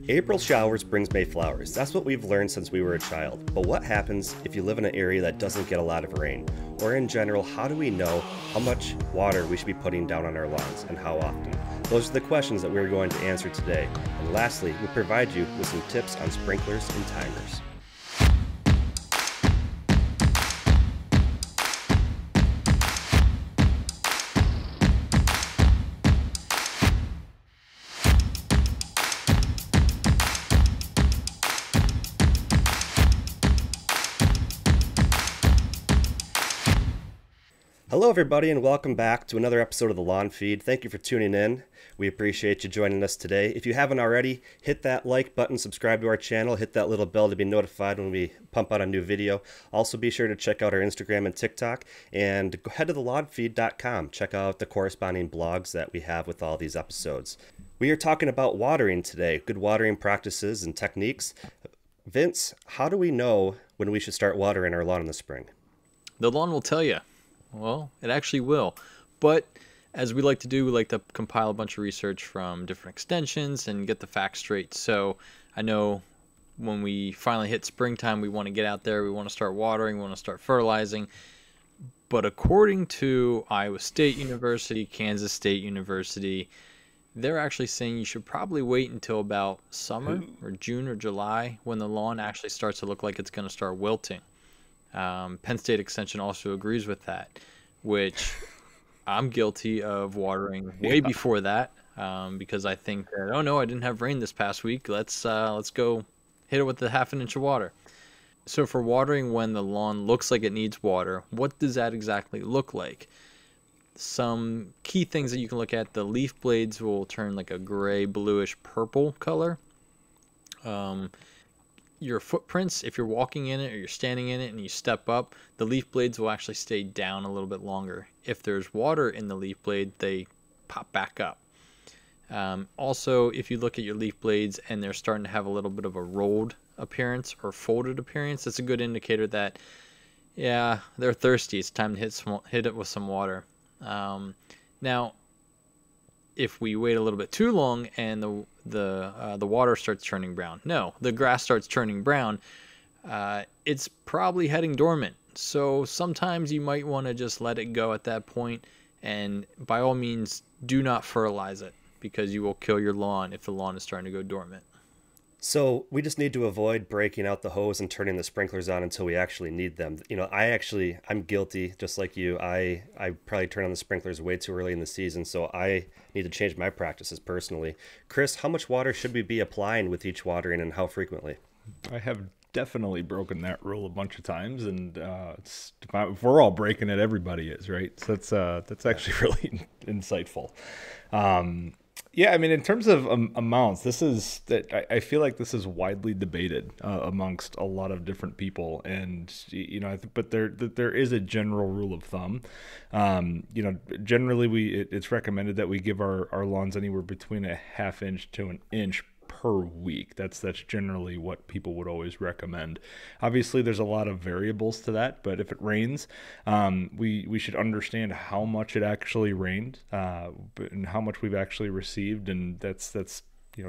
April showers brings May flowers. That's what we've learned since we were a child. But what happens if you live in an area that doesn't get a lot of rain? Or in general, how do we know how much water we should be putting down on our lawns and how often? Those are the questions that we're going to answer today. And lastly, we provide you with some tips on sprinklers and timers. Hello everybody and welcome back to another episode of the Lawn Feed. Thank you for tuning in. We appreciate you joining us today. If you haven't already, hit that like button, subscribe to our channel, hit that little bell to be notified when we pump out a new video. Also be sure to check out our Instagram and TikTok and go head to thelawnfeed.com. Check out the corresponding blogs that we have with all these episodes. We are talking about watering today, good watering practices and techniques. Vince, how do we know when we should start watering our lawn in the spring? The lawn will tell you. Well, it actually will. But as we like to do, we like to compile a bunch of research from different extensions and get the facts straight. So I know when we finally hit springtime, we want to get out there, we want to start watering, we want to start fertilizing. But according to Iowa State University, Kansas State University, they're actually saying you should probably wait until about summer or June or July when the lawn actually starts to look like it's going to start wilting. Penn State Extension also agrees with that, which I'm guilty of watering way before that because I think that, oh no, I didn't have rain this past week. Let's go hit it with a half an inch of water. So for watering when the lawn looks like it needs water, what does that exactly look like? Some key things that you can look at: the leaf blades will turn like a gray, bluish, purple color. Your footprints, if you're walking in it or you're standing in it and you step up, the leaf blades will actually stay down a little bit longer. If there's water in the leaf blade, they pop back up. Also, if you look at your leaf blades and they're starting to have a little bit of a rolled appearance or folded appearance, that's a good indicator that, yeah, they're thirsty. It's time to hit it with some water. Now, if we wait a little bit too long and the water starts turning brown, the grass starts turning brown, it's probably heading dormant. So sometimes you might want to just let it go at that point, and by all means do not fertilize it because you will kill your lawn if the lawn is starting to go dormant. So we just need to avoid breaking out the hose and turning the sprinklers on until we actually need them. You know, I'm guilty, just like you. I probably turn on the sprinklers way too early in the season, so I need to change my practices personally. Chris, how much water should we be applying with each watering and how frequently? I have definitely broken that rule a bunch of times, and if we're all breaking it, everybody is, right? So that's actually really insightful. Yeah, I mean, in terms of amounts, I feel like this is widely debated amongst a lot of different people, and but there is a general rule of thumb. Generally it's recommended that we give our lawns anywhere between a half inch to an inch per week. That's generally what people would always recommend. Obviously, there's a lot of variables to that, but if it rains, we should understand how much it actually rained and how much we've actually received, and that's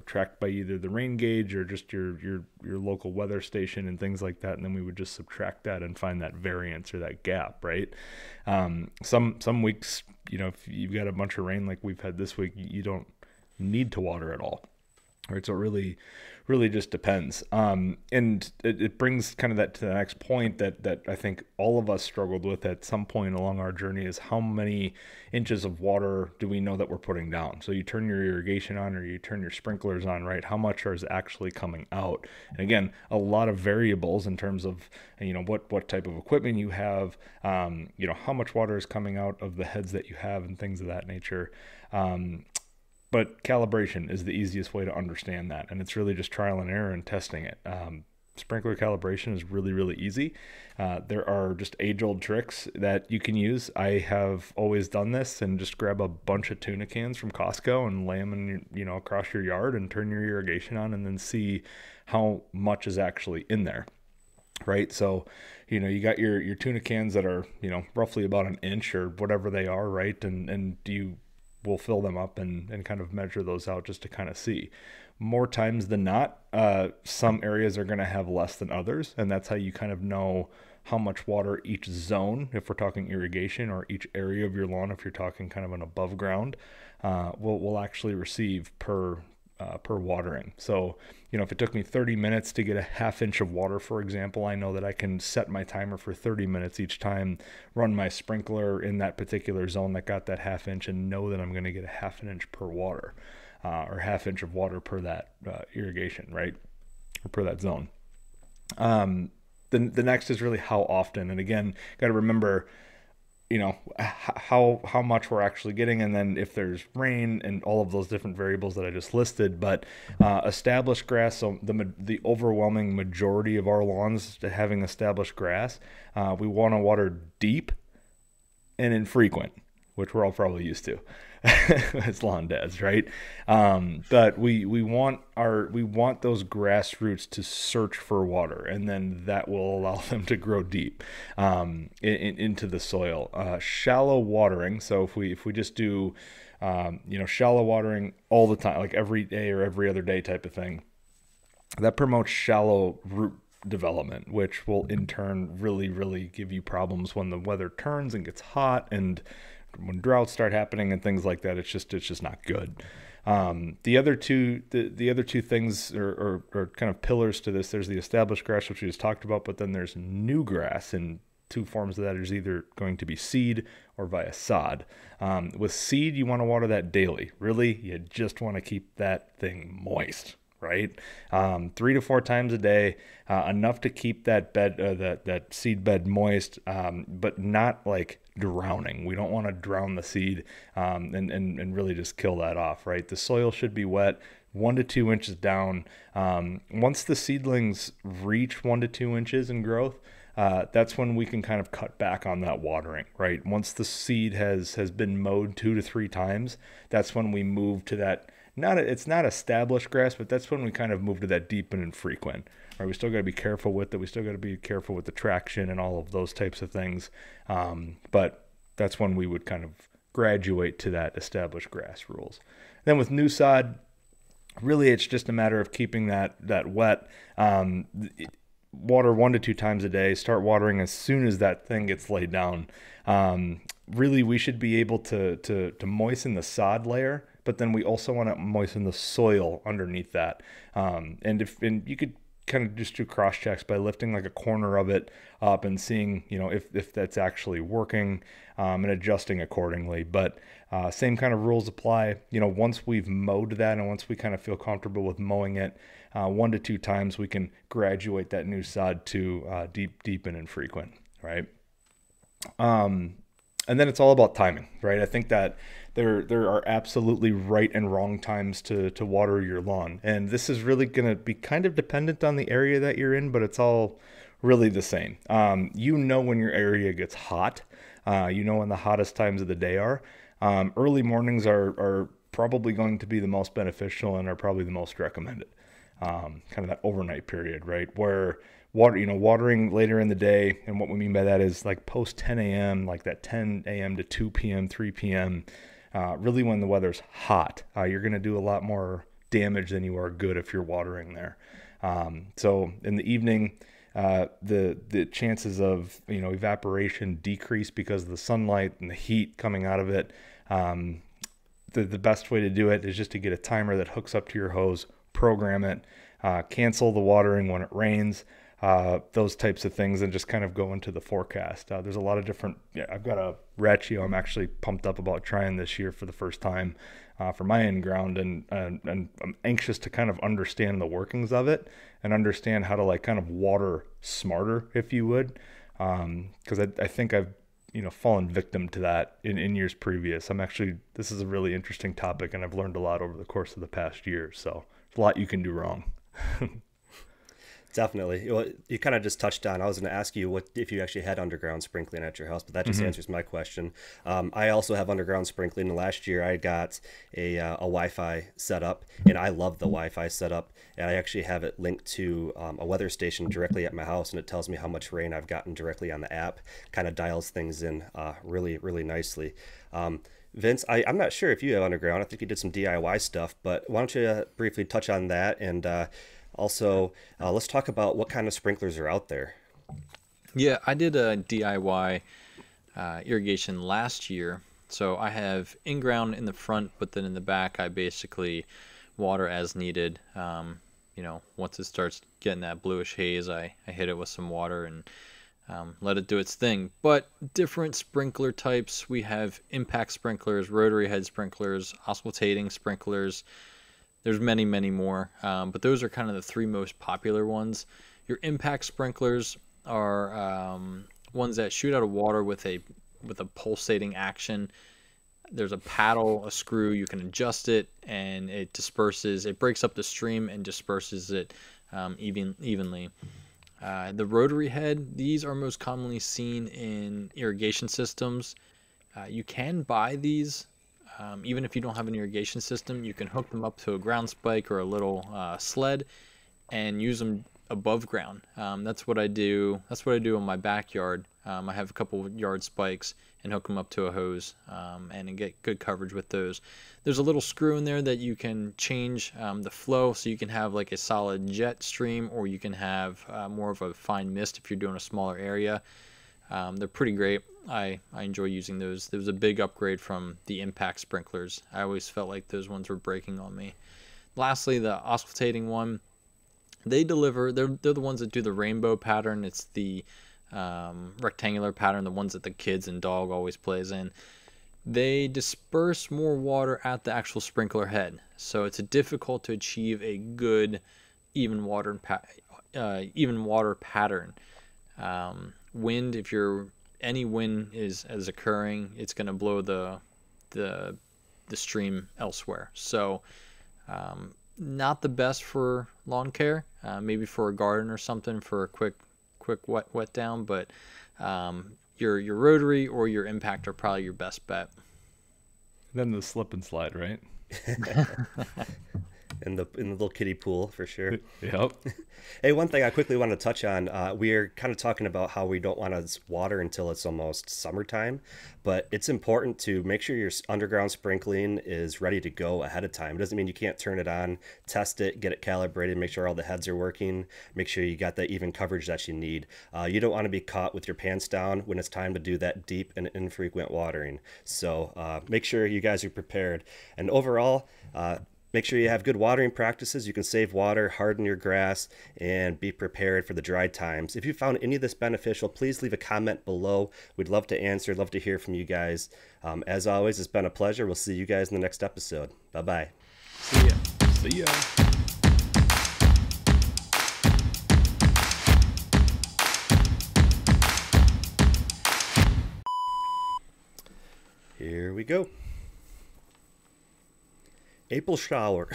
tracked by either the rain gauge or just your local weather station and things like that, and then we would just subtract that and find that variance or that gap, right? Some weeks, if you've got a bunch of rain like we've had this week, you don't need to water at all. Right, so it really just depends. And it brings kind of that to the next point that I think all of us struggled with at some point along our journey is how many inches of water do we know that we're putting down? So you turn your irrigation on or you turn your sprinklers on, right? How much is actually coming out? And again, a lot of variables in terms of, what type of equipment you have, how much water is coming out of the heads that you have and things of that nature. But calibration is the easiest way to understand that, and it's really just trial and error and testing it. Sprinkler calibration is really, really easy. There are just age-old tricks that you can use. I have always done this and just grab a bunch of tuna cans from Costco and lay them in, across your yard and turn your irrigation on and then see how much is actually in there. Right. So, you got your tuna cans that are, roughly about an inch or whatever they are. Right. And do you we'll fill them up and kind of measure those out just to kind of see. More times than not, some areas are going to have less than others, and that's how you kind of know how much water each zone, if we're talking irrigation, or each area of your lawn, if you're talking kind of an above ground, will actually receive per watering. So, if it took me 30 minutes to get a ½ inch of water, for example, I know that I can set my timer for 30 minutes each time, run my sprinkler in that particular zone that got that ½ inch, and know that I'm going to get a ½ an inch per water, or ½ inch of water per that irrigation, right? Or per that zone. The next is really how often. And again, got to remember, how much we're actually getting, and then if there's rain and all of those different variables that I just listed. But established grass, so the overwhelming majority of our lawns having established grass, we want to water deep and infrequent, which we're all probably used to as lawn dads, right? But we want those grass roots to search for water, and then that will allow them to grow deep into the soil. Shallow watering. So if we just do shallow watering all the time, like every day or every other day type of thing, that promotes shallow root development, which will in turn really, really give you problems when the weather turns and gets hot, and when droughts start happening and things like that. It's just not good. The other two things are kind of pillars to this. There's the established grass, which we just talked about, but then there's new grass, and two forms of that is either going to be seed or via sod. With seed, you want to water that daily. Really, you just want to keep that thing moist, right? 3 to 4 times a day, enough to keep that bed, that seed bed moist, but not like drowning. We don't want to drown the seed, and really just kill that off, right? The soil should be wet 1 to 2 inches down. Once the seedlings reach 1 to 2 inches in growth, that's when we can kind of cut back on that watering, right? Once the seed has been mowed 2 to 3 times, that's when we move to that. It's not established grass, but that's when we kind of move to that deep and infrequent. Right? We still got to be careful with it. We still got to be careful with the traction and all of those types of things. But that's when we would kind of graduate to that established grass rules. Then with new sod, really it's just a matter of keeping that wet. Water 1 to 2 times a day. Start watering as soon as that thing gets laid down. Really, we should be able to moisten the sod layer, but then we also want to moisten the soil underneath that. And you could kind of just do cross checks by lifting like a corner of it up and seeing, if that's actually working, and adjusting accordingly. But same kind of rules apply. Once we've mowed that and once we kind of feel comfortable with mowing it 1 to 2 times, we can graduate that new sod to deep and infrequent, right? And then it's all about timing, right? I think that there are absolutely right and wrong times to water your lawn. And this is really going to be kind of dependent on the area that you're in, but it's all really the same. When your area gets hot, when the hottest times of the day are. Early mornings are probably going to be the most beneficial and are probably the most recommended. Kind of that overnight period, right? Where watering later in the day, and what we mean by that is like post 10 a.m., like that 10 a.m. to 2 p.m., 3 p.m., really when the weather's hot. You're going to do a lot more damage than you are good if you're watering there. So in the evening, the chances of evaporation decrease because of the sunlight and the heat coming out of it. The best way to do it is just to get a timer that hooks up to your hose, program it, cancel the watering when it rains, those types of things, and just kind of go into the forecast. There's a lot of different, I've got a ratio I'm actually pumped up about trying this year for the first time for my in-ground, and I'm anxious to kind of understand the workings of it and understand how to like kind of water smarter, if you would, because I think I've fallen victim to that in years previous. This is a really interesting topic, and I've learned a lot over the course of the past year, so there's a lot you can do wrong. Definitely. Well, you kind of just touched on, I was going to ask you what if you actually had underground sprinkling at your house, but that just answers my question. I also have underground sprinkling, and last year I got a Wi-Fi setup, and I love the Wi-Fi setup, and I actually have it linked to a weather station directly at my house, and it tells me how much rain I've gotten directly on the app, kind of dials things in really, really nicely. Vince, I'm not sure if you have underground. I think you did some DIY stuff, but why don't you briefly touch on that? And also, let's talk about what kind of sprinklers are out there. Yeah, I did a DIY irrigation last year. So I have in-ground in the front, but then in the back, I basically water as needed. Once it starts getting that bluish haze, I hit it with some water and let it do its thing. But different sprinkler types. We have impact sprinklers, rotary head sprinklers, oscillating sprinklers. There's many, many more, but those are kind of the three most popular ones. Your impact sprinklers are ones that shoot out of water with a pulsating action. There's a paddle, a screw, you can adjust it, and it disperses. It breaks up the stream and disperses it evenly. The rotary head, these are most commonly seen in irrigation systems. You can buy these, even if you don't have an irrigation system. You can hook them up to a ground spike or a little sled and use them above ground. That's what I do. That's what I do in my backyard. I have a couple yard spikes and hook them up to a hose and get good coverage with those. There's a little screw in there that you can change the flow, so you can have like a solid jet stream, or you can have more of a fine mist if you're doing a smaller area. They're pretty great. I enjoy using those. There was a big upgrade from the impact sprinklers. I always felt like those ones were breaking on me. Lastly, the oscillating one. They deliver. They're the ones that do the rainbow pattern. It's the rectangular pattern, the ones that the kids and dog always plays in. They disperse more water at the actual sprinkler head, so it's difficult to achieve a good even water pattern. Wind, if any wind is occurring, it's going to blow the stream elsewhere. So not the best for lawn care, maybe for a garden or something for a quick wet down, but your rotary or your impact are probably your best bet. Then the slip and slide, right? In the little kiddie pool for sure. Yep. Hey, one thing I quickly want to touch on, we're kind of talking about how we don't want to water until it's almost summertime, but it's important to make sure your underground sprinkling is ready to go ahead of time. It doesn't mean you can't turn it on, test it, get it calibrated, make sure all the heads are working, make sure you got the even coverage that you need. You don't want to be caught with your pants down when it's time to do that deep and infrequent watering. So make sure you guys are prepared. And overall, make sure you have good watering practices. You can save water, harden your grass, and be prepared for the dry times. If you found any of this beneficial, please leave a comment below. We'd love to answer, love to hear from you guys. As always, it's been a pleasure. We'll see you guys in the next episode. Bye-bye. See ya. See ya. Here we go. April shower.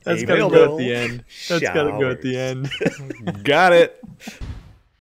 That's gotta go at the end. That's gotta go at the end. Got it.